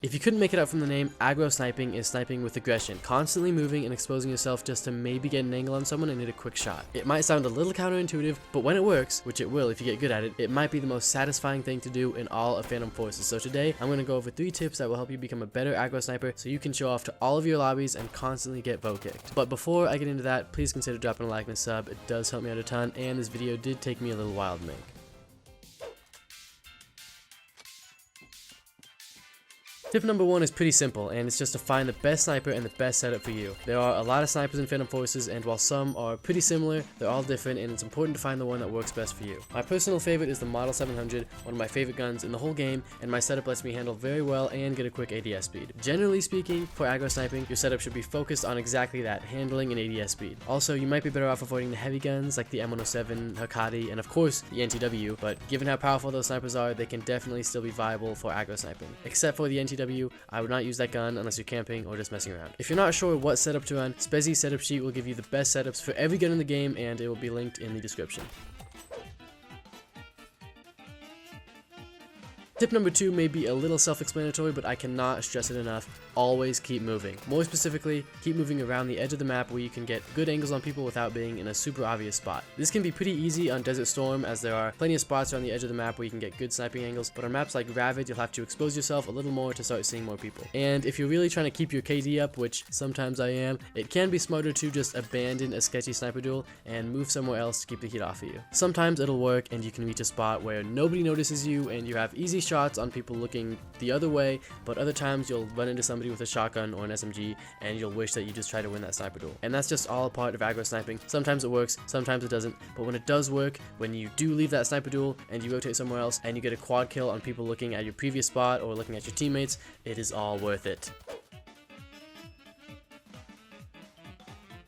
If you couldn't make it out from the name, aggro sniping is sniping with aggression, constantly moving and exposing yourself just to maybe get an angle on someone and hit a quick shot. It might sound a little counterintuitive, but when it works, which it will if you get good at it, it might be the most satisfying thing to do in all of Phantom Forces. So today, I'm going to go over 3 tips that will help you become a better aggro sniper so you can show off to all of your lobbies and constantly get vote kicked. But before I get into that, please consider dropping a like and a sub. It does help me out a ton, and this video did take me a little while to make. Tip number 1 is pretty simple, and it's just to find the best sniper and the best setup for you. There are a lot of snipers in Phantom Forces, and while some are pretty similar, they're all different, and it's important to find the one that works best for you. My personal favorite is the Model 700, one of my favorite guns in the whole game, and my setup lets me handle very well and get a quick ADS speed. Generally speaking, for aggro sniping, your setup should be focused on exactly that, handling and ADS speed. Also, you might be better off avoiding the heavy guns like the M107, Hakati, and of course, the NTW, but given how powerful those snipers are, they can definitely still be viable for aggro sniping. Except for the NTW, I would not use that gun unless you're camping or just messing around. If you're not sure what setup to run, Spezzy's setup sheet will give you the best setups for every gun in the game, and it will be linked in the description. Tip number 2 may be a little self-explanatory, but I cannot stress it enough. Always keep moving. More specifically, keep moving around the edge of the map where you can get good angles on people without being in a super obvious spot. This can be pretty easy on Desert Storm, as there are plenty of spots around the edge of the map where you can get good sniping angles, but on maps like Ravage, you'll have to expose yourself a little more to start seeing more people. And if you're really trying to keep your KD up, which sometimes I am, it can be smarter to just abandon a sketchy sniper duel and move somewhere else to keep the heat off of you. Sometimes it'll work and you can reach a spot where nobody notices you and you have easy shots on people looking the other way, but other times you'll run into somebody with a shotgun or an SMG and you'll wish that you just tried to win that sniper duel. And that's just all a part of aggro sniping. Sometimes it works, sometimes it doesn't, but when it does work, when you do leave that sniper duel and you rotate somewhere else and you get a quad kill on people looking at your previous spot or looking at your teammates, it is all worth it.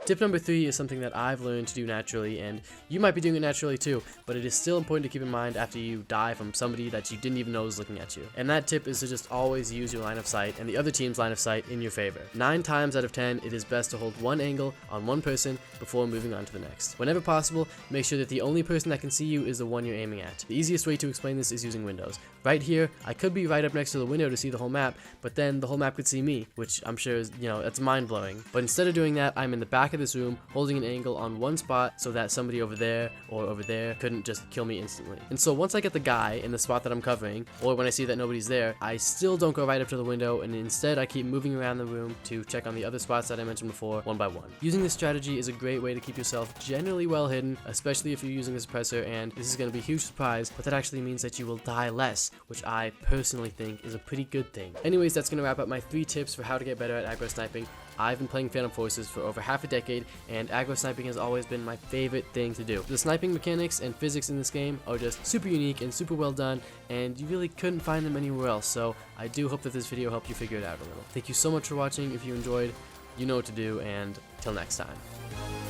Tip number 3 is something that I've learned to do naturally, and you might be doing it naturally too, but it is still important to keep in mind after you die from somebody that you didn't even know was looking at you. And that tip is to just always use your line of sight and the other team's line of sight in your favor. 9 times out of 10, it is best to hold one angle on one person before moving on to the next. Whenever possible, make sure that the only person that can see you is the one you're aiming at. The easiest way to explain this is using windows. Right here, I could be right up next to the window to see the whole map, but then the whole map could see me, which I'm sure is, that's mind-blowing. But instead of doing that, I'm in the back of this room holding an angle on one spot so that somebody over there or over there couldn't just kill me instantly. And so once I get the guy in the spot that I'm covering, or when I see that nobody's there, I still don't go right up to the window, and instead I keep moving around the room to check on the other spots that I mentioned before, one by one. Using this strategy is a great way to keep yourself generally well hidden, especially if you're using a suppressor, and this is going to be a huge surprise, but that actually means that you will die less, which I personally think is a pretty good thing. Anyways, that's going to wrap up my 3 tips for how to get better at aggro sniping. I've been playing Phantom Forces for over half a decade, and aggro sniping has always been my favorite thing to do. The sniping mechanics and physics in this game are just super unique and super well done, and you really couldn't find them anywhere else, so I do hope that this video helped you figure it out a little. Thank you so much for watching. If you enjoyed, you know what to do, and till next time.